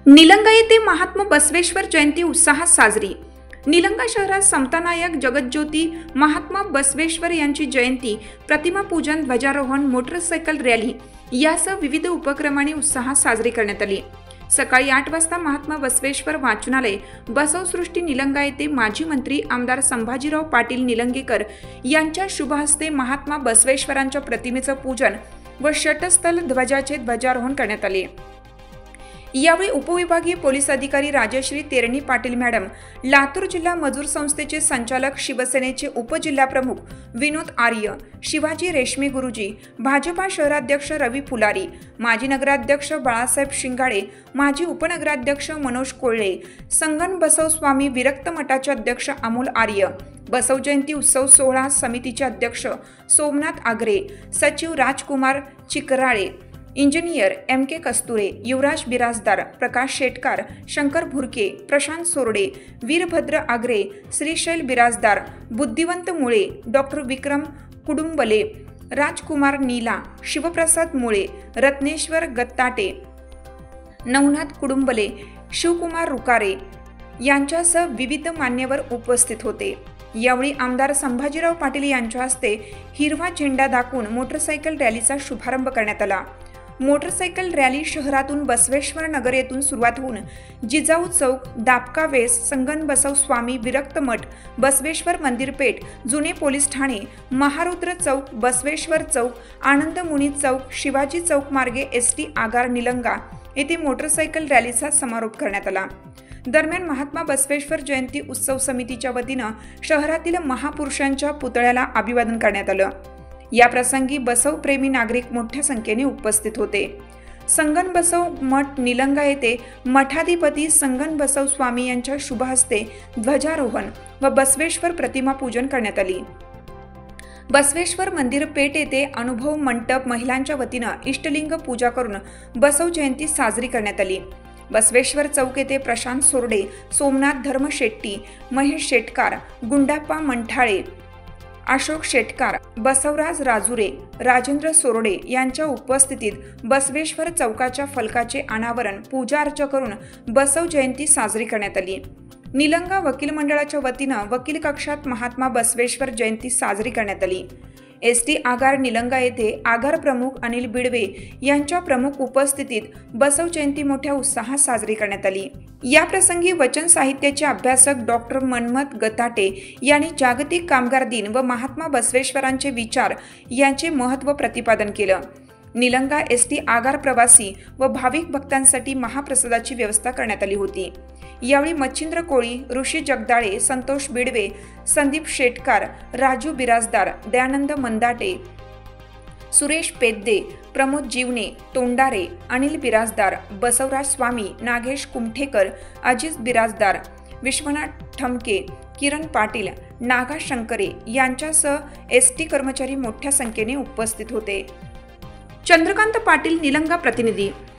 निलंगा येथे महात्मा बसवेश्वर जयंती उत्साहात साजरी। निलंगा शहरात समतानायक जगज्योती महात्मा बसवेश्वर यांची जयंती, प्रतिमा पूजन, ध्वजारोहण, मोटरसायकल रॅली यासह विविध उपक्रमांनी उत्साहात साजरी करण्यात आली। सकाळी 8 वाजता महात्मा बसवेश्वर वाचनालय, बसवसृष्टी निलंगा येथे माजी मंत्री आमदार संभाजीराव पाटील निलंगेकर यांच्या शुभ हस्ते महात्मा बसवेश्वरांच्या प्रतिमेचं पूजन व षटस्थल ध्वजाचे ध्वजारोहण करण्यात आले। यावेळी उपविभागीय पोलीस अधिकारी राजश्री तेरणी पाटील मॅडम, लातूर जिल्हा मजूर संस्थेचे संचालक, शिवसेनेचे उपजिल्हाप्रमुख विनोद आर्य, शिवाजी रेशमे गुरुजी, भाजपा शहराध्यक्ष रवी फुलारी, माजी नगराध्यक्ष बाळासाहेब शिंगाडे, माजी उपनगराध्यक्ष मनोज कोळळे, संगन बसव स्वामी विरक्त मठाचे अध्यक्ष अमोल आर्य, बसव जयंती उत्सव सोहळा समितीचे अध्यक्ष सोमनाथ आगरे, सचिव राजकुमार चिकराळे, इंजिनियर एम.के. कस्तुरे, युवराज बिराजदार, प्रकाश शेटकार, शंकर भुरके, प्रशांत सोरडे, वीरभद्र आगरे, श्रीशैल बिराजदार, बुद्धिवंत मुळे, डॉक्टर विक्रम कुडुंबले, राजकुमार नीला, शिवप्रसाद मुळे, रत्नेश्वर गत्ताटे, नवनाथ कुडुंबले, शिवकुमार रुकारे यांच्यासह विविध मान्यवर उपस्थित होते। यावेळी आमदार संभाजीराव पाटील यांच्या हस्ते हिरवा झेंडा दाखवून मोटरसायकल रॅलीचा शुभारंभ करण्यात आला। मोटरसायकल रॅली शहरातून बसवेश्वर नगर येथून सुरुवात होऊन जिजाऊ चौक, दापका वेस, संगन बसव स्वामी विरक्त मठ, बसवेश्वर मंदिर पेठ, जुने पोलीस ठाणे, महारुद्र चौक, बसवेश्वर चौक, आनंद मुनी चौक, शिवाजी चौक मार्गे एसटी आगार निलंगा येथे मोटरसायकल रॅलीचा समारोप करण्यात आला। दरम्यान महात्मा बसवेश्वर जयंती उत्सव समितीच्या वतीनं शहरातील महापुरुषांच्या पुतळ्याला अभिवादन करण्यात आलं। या प्रसंगी बसव प्रेमी नागरिक मोठ्या संख्येने उपस्थित होते। संगन बसव मठ निलंगा येथे मठाधिपती संगन बसव स्वामी यांच्या शुभ हस्ते ध्वजारोहण व बसवेश्वर प्रतिमा पूजन करण्यात आली। बसवेश्वर मंदिर पेठ येथे अनुभव मंडप महिलांच्या वतीनं इष्टलिंग पूजा करून बसव जयंती साजरी करण्यात आली। बसवेश्वर चौक येथे प्रशांत सोरडे, सोमनाथ धर्म शेट्टी, महेश शेटकार, गुंडाप्पा मंठाळे, अशोक शेटकार, बसवराज राजुरे, राजेंद्र सोरडे यांच्या उपस्थितीत बसवेश्वर चौकाच्या फलकाचे अनावरण, पूजा अर्चा करून बसव जयंती साजरी करण्यात आली। निलंगा वकील मंडळाच्या वतीनं वकील कक्षात महात्मा बसवेश्वर जयंती साजरी करण्यात आली। एसटी आगार निलंगा येथे आगार प्रमुख अनिल बिडवे यांच्या प्रमुख उपस्थितीत बसव जयंती मोठ्या उत्साहात साजरी करण्यात आली। या प्रसंगी वचन साहित्याचे अभ्यासक डॉक्टर मनमथ गताटे यांनी जागतिक कामगार दिन व महात्मा बसवेश्वरांचे विचार यांचे महत्त्व प्रतिपादन केलं। निलंगा एसटी आगार प्रवासी व भाविक भक्तांसाठी महाप्रसादाची व्यवस्था करण्यात आली होती। यावेळी मच्छिंद्र कोळी, ऋषी जगदाळे, संतोष बिडवे, संदीप शेटकार, राजू बिराजदार, दयानंद मंदाटे, सुरेश पेद्दे, प्रमोद जीवने, तोंडारे, अनिल बिराजदार, बसवराज स्वामी, नागेश कुमठेकर, अजित बिराजदार, विश्वनाथ ठमके, किरण पाटील, नागा शंकरे यांच्यासह एसटी कर्मचारी मोठ्या संख्येने उपस्थित होते। चंद्रकांत पाटील, निलंगा प्रतिनिधी।